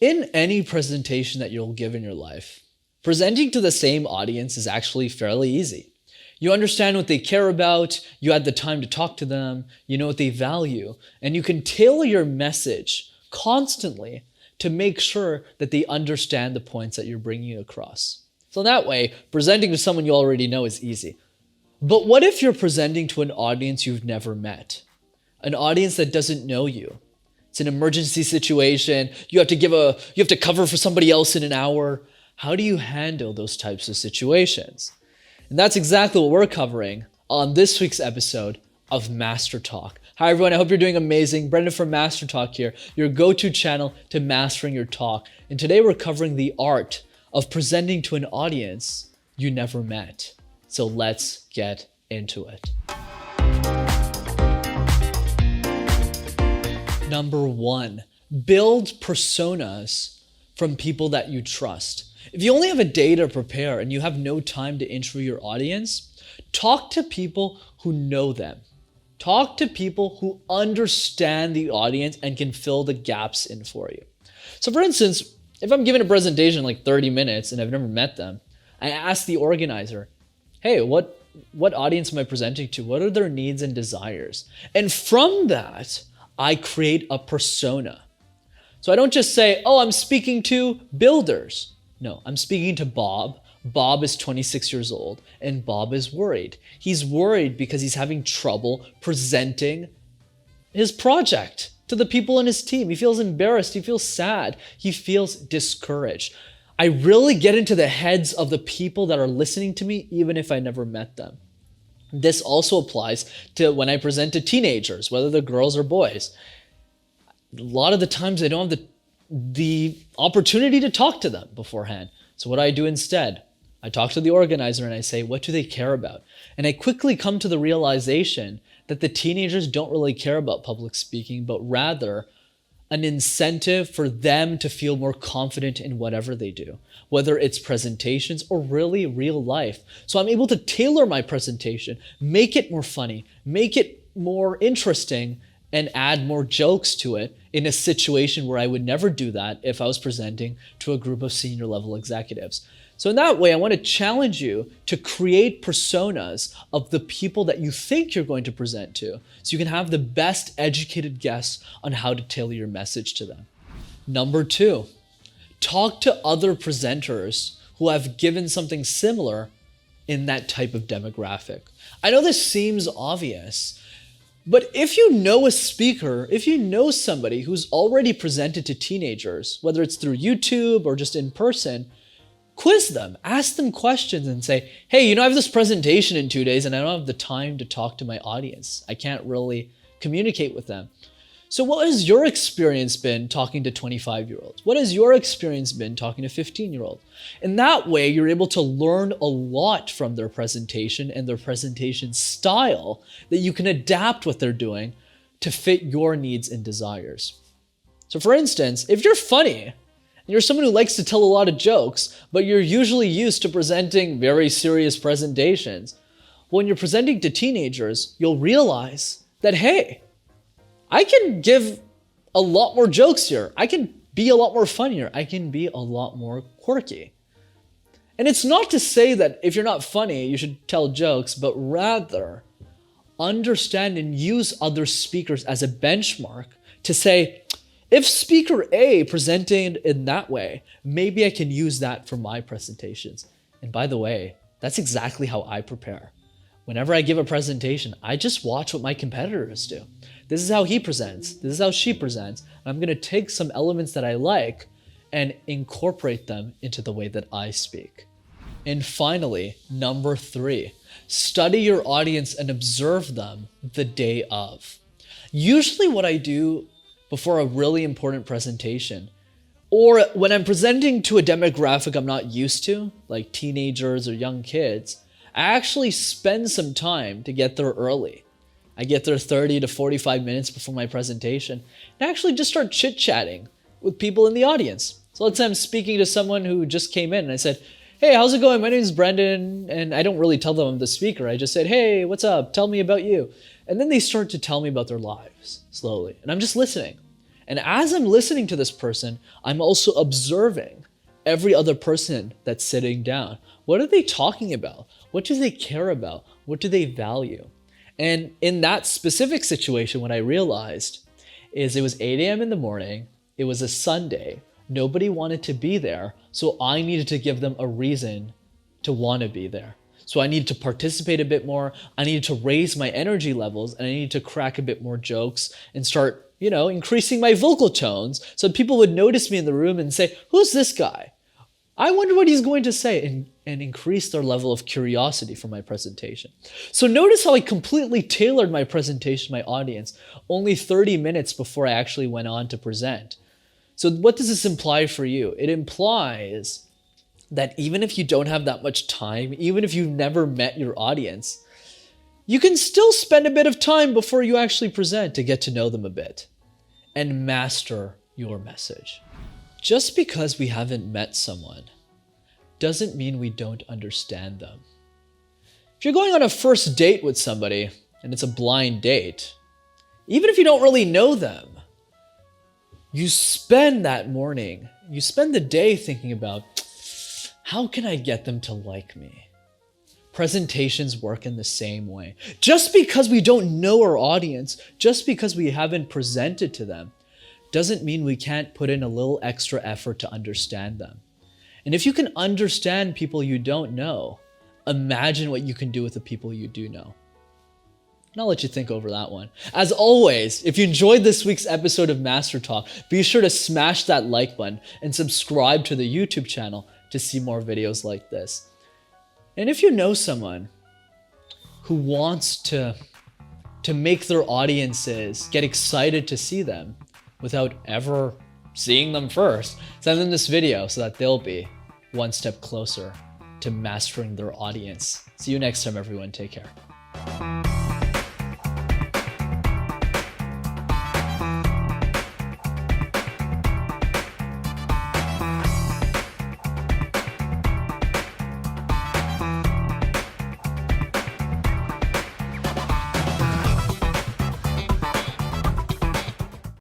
In any presentation that you'll give in your life, presenting to the same audience is actually fairly easy. You understand what they care about, you had the time to talk to them, you know what they value, and you can tailor your message constantly to make sure that they understand the points that you're bringing across. So that way, presenting to someone you already know is easy. But what if you're presenting to an audience you've never met? An audience that doesn't know you? It's an emergency situation. You have to cover for somebody else in an hour. How do you handle those types of situations? And that's exactly what we're covering on this week's episode of Master Talk. Hi everyone, I hope you're doing amazing. Brendan from Master Talk here, your go-to channel to mastering your talk. And today we're covering the art of presenting to an audience you never met. So let's get into it. Number 1, build personas from people that you trust. If you only have a day to prepare and you have no time to interview your audience, talk to people who know them. Talk to people who understand the audience and can fill the gaps in for you. So for instance, if I'm giving a presentation like 30 minutes and I've never met them, I ask the organizer, hey, what audience am I presenting to? What are their needs and desires? And from that, I create a persona. So I don't just say, oh, I'm speaking to builders. No, I'm speaking to Bob. Bob is 26 years old and Bob is worried. He's worried because he's having trouble presenting his project to the people in his team. He feels embarrassed. He feels sad. He feels discouraged. I really get into the heads of the people that are listening to me, even if I never met them. This also applies to when I present to teenagers, whether they're girls or boys. A lot of the times I don't have the opportunity to talk to them beforehand. So what I do instead, I talk to the organizer and I say, what do they care about? And I quickly come to the realization that the teenagers don't really care about public speaking, but rather an incentive for them to feel more confident in whatever they do, whether it's presentations or really real life. So I'm able to tailor my presentation, make it more funny, make it more interesting, and add more jokes to it in a situation where I would never do that if I was presenting to a group of senior level executives. So in that way, I want to challenge you to create personas of the people that you think you're going to present to, so you can have the best educated guess on how to tailor your message to them. Number 2, talk to other presenters who have given something similar in that type of demographic. I know this seems obvious, but if you know a speaker, if you know somebody who's already presented to teenagers, whether it's through YouTube or just in person, quiz them, ask them questions and say, hey, I have this presentation in 2 days and I don't have the time to talk to my audience. I can't really communicate with them. So what has your experience been talking to 25-year-olds? What has your experience been talking to 15-year-olds? In that way, you're able to learn a lot from their presentation and their presentation style that you can adapt what they're doing to fit your needs and desires. So for instance, if you're funny, you're someone who likes to tell a lot of jokes, but you're usually used to presenting very serious presentations. When you're presenting to teenagers, you'll realize that, hey, I can give a lot more jokes here. I can be a lot more funnier. I can be a lot more quirky. And it's not to say that if you're not funny, you should tell jokes, but rather understand and use other speakers as a benchmark to say, if speaker A presented in that way, maybe I can use that for my presentations. And by the way, that's exactly how I prepare. Whenever I give a presentation, I just watch what my competitors do. This is how he presents. This is how she presents. I'm going to take some elements that I like and incorporate them into the way that I speak. And finally, number 3, study your audience and observe them the day of. Usually what I do before a really important presentation, or when I'm presenting to a demographic I'm not used to, like teenagers or young kids, I actually spend some time to get there early. I get there 30 to 45 minutes before my presentation and actually just start chit-chatting with people in the audience. So let's say I'm speaking to someone who just came in and I said, hey, how's it going? My name is Brendan. And I don't really tell them I'm the speaker. I just said, hey, what's up? Tell me about you. And then they start to tell me about their lives slowly. And I'm just listening. And as I'm listening to this person, I'm also observing every other person that's sitting down. What are they talking about? What do they care about? What do they value? And in that specific situation, what I realized is it was 8 a.m. in the morning. It was a Sunday. Nobody wanted to be there. So I needed to give them a reason to want to be there. So I needed to participate a bit more. I needed to raise my energy levels, and I needed to crack a bit more jokes and start, increasing my vocal tones so people would notice me in the room and say, who's this guy? I wonder what he's going to say, and increase their level of curiosity for my presentation. So notice how I completely tailored my presentation to my audience only 30 minutes before I actually went on to present. So what does this imply for you? It implies that even if you don't have that much time, even if you've never met your audience, you can still spend a bit of time before you actually present to get to know them a bit and master your message. Just because we haven't met someone doesn't mean we don't understand them. If you're going on a first date with somebody and it's a blind date, even if you don't really know them, you spend that morning, you spend the day thinking about, how can I get them to like me? Presentations work in the same way. Just because we don't know our audience, just because we haven't presented to them, doesn't mean we can't put in a little extra effort to understand them. And if you can understand people you don't know, imagine what you can do with the people you do know. And I'll let you think over that one. As always, if you enjoyed this week's episode of Master Talk, be sure to smash that like button and subscribe to the YouTube channel to see more videos like this. And if you know someone who wants to make their audiences get excited to see them without ever seeing them first, send them this video so that they'll be one step closer to mastering their audience. See you next time, everyone. Take care.